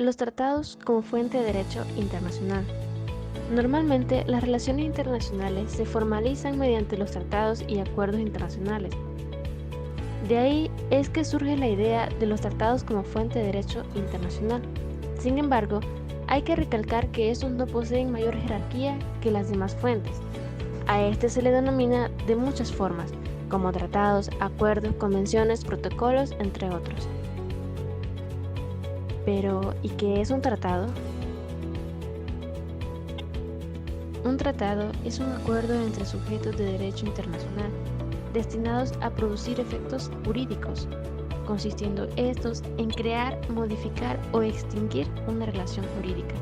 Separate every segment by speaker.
Speaker 1: Los tratados como fuente de derecho internacional. Normalmente, las relaciones internacionales se formalizan mediante los tratados y acuerdos internacionales. De ahí es que surge la idea de los tratados como fuente de derecho internacional. Sin embargo, hay que recalcar que estos no poseen mayor jerarquía que las demás fuentes. A este se le denomina de muchas formas, como tratados, acuerdos, convenciones, protocolos, entre otros. Pero, ¿y qué es un tratado? Un tratado es un acuerdo entre sujetos de derecho internacional, destinados a producir efectos jurídicos, consistiendo estos en crear, modificar o extinguir una relación jurídica.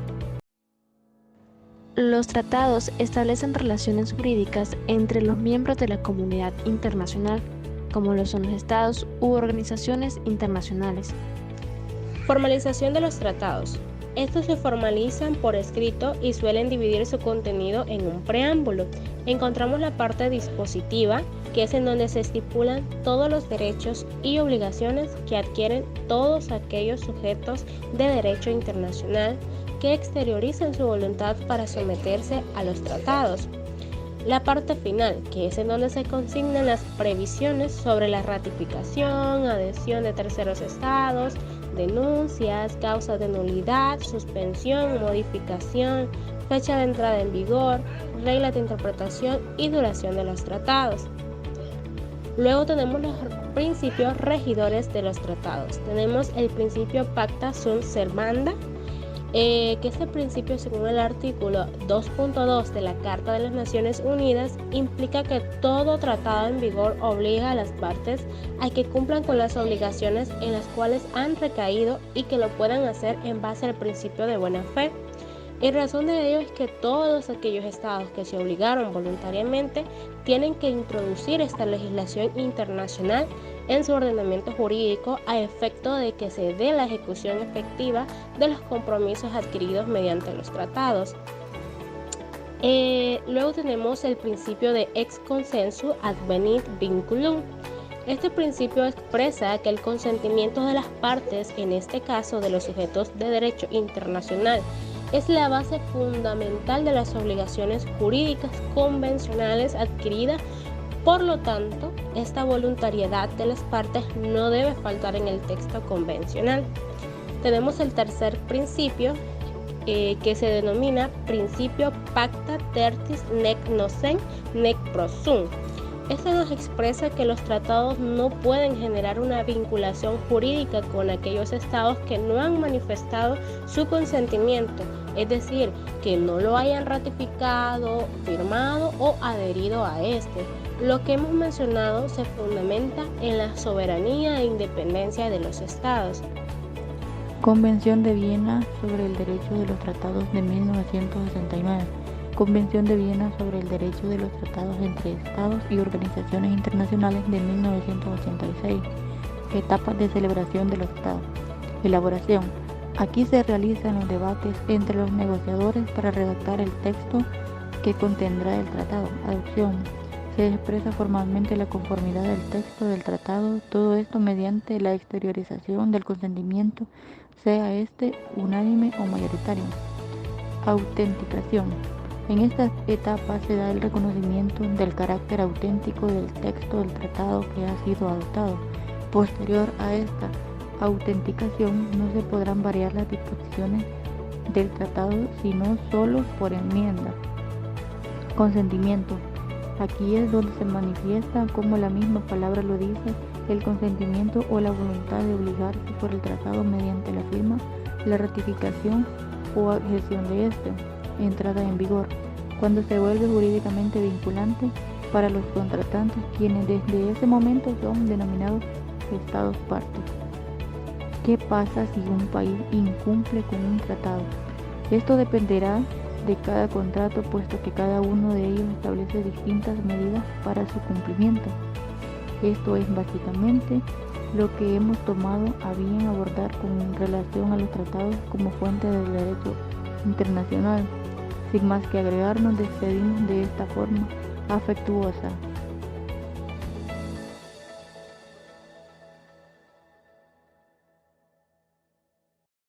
Speaker 1: Los tratados establecen relaciones jurídicas entre los miembros de la comunidad internacional, como lo son los estados u organizaciones internacionales.
Speaker 2: Formalización de los tratados. Estos se formalizan por escrito y suelen dividir su contenido en un preámbulo. Encontramos la parte dispositiva, que es en donde se estipulan todos los derechos y obligaciones que adquieren todos aquellos sujetos de derecho internacional que exteriorizan su voluntad para someterse a los tratados. La parte final, que es en donde se consignan las previsiones sobre la ratificación, adhesión de terceros estados, denuncias, causas de nulidad, suspensión, modificación, fecha de entrada en vigor, reglas de interpretación y duración de los tratados. Luego tenemos los principios regidores de los tratados. Tenemos el principio pacta sunt servanda, que este principio, según el artículo 2.2 de la Carta de las Naciones Unidas, implica que todo tratado en vigor obliga a las partes a que cumplan con las obligaciones en las cuales han recaído y que lo puedan hacer en base al principio de buena fe. Y razón de ello es que todos aquellos estados que se obligaron voluntariamente tienen que introducir esta legislación internacional en su ordenamiento jurídico a efecto de que se dé la ejecución efectiva de los compromisos adquiridos mediante los tratados. Luego tenemos el principio de ex consensu advenit vinculum. Este principio expresa que el consentimiento de las partes, en este caso de los sujetos de derecho internacional, es la base fundamental de las obligaciones jurídicas convencionales adquiridas. Por lo tanto, esta voluntariedad de las partes no debe faltar en el texto convencional. Tenemos el tercer principio, que se denomina principio pacta tertis nec nocen nec prosum. Este nos expresa que los tratados no pueden generar una vinculación jurídica con aquellos estados que no han manifestado su consentimiento, es decir, que no lo hayan ratificado, firmado o adherido a este. Lo que hemos mencionado se fundamenta en la soberanía e independencia de los estados.
Speaker 3: Convención de Viena sobre el derecho de los tratados de 1969. Convención de Viena sobre el derecho de los tratados entre estados y organizaciones internacionales de 1986. Etapas de celebración de los tratados. Elaboración. Aquí se realizan los debates entre los negociadores para redactar el texto que contendrá el tratado. Adopción. Se expresa formalmente la conformidad del texto del tratado, todo esto mediante la exteriorización del consentimiento, sea este unánime o mayoritario. Autenticación. En esta etapa se da el reconocimiento del carácter auténtico del texto del tratado que ha sido adoptado. Posterior a esta autenticación no se podrán variar las disposiciones del tratado sino solo por enmienda. Consentimiento. Aquí es donde se manifiesta, como la misma palabra lo dice, el consentimiento o la voluntad de obligarse por el tratado mediante la firma, la ratificación o adhesión de este, entrada en vigor, cuando se vuelve jurídicamente vinculante para los contratantes, quienes desde ese momento son denominados estados partes. ¿Qué pasa si un país incumple con un tratado? Esto dependerá de cada contrato, puesto que cada uno de ellos establece distintas medidas para su cumplimiento. Esto es básicamente lo que hemos tomado a bien abordar con relación a los tratados como fuente del derecho internacional. Sin más que agregar, nos despedimos de esta forma afectuosa.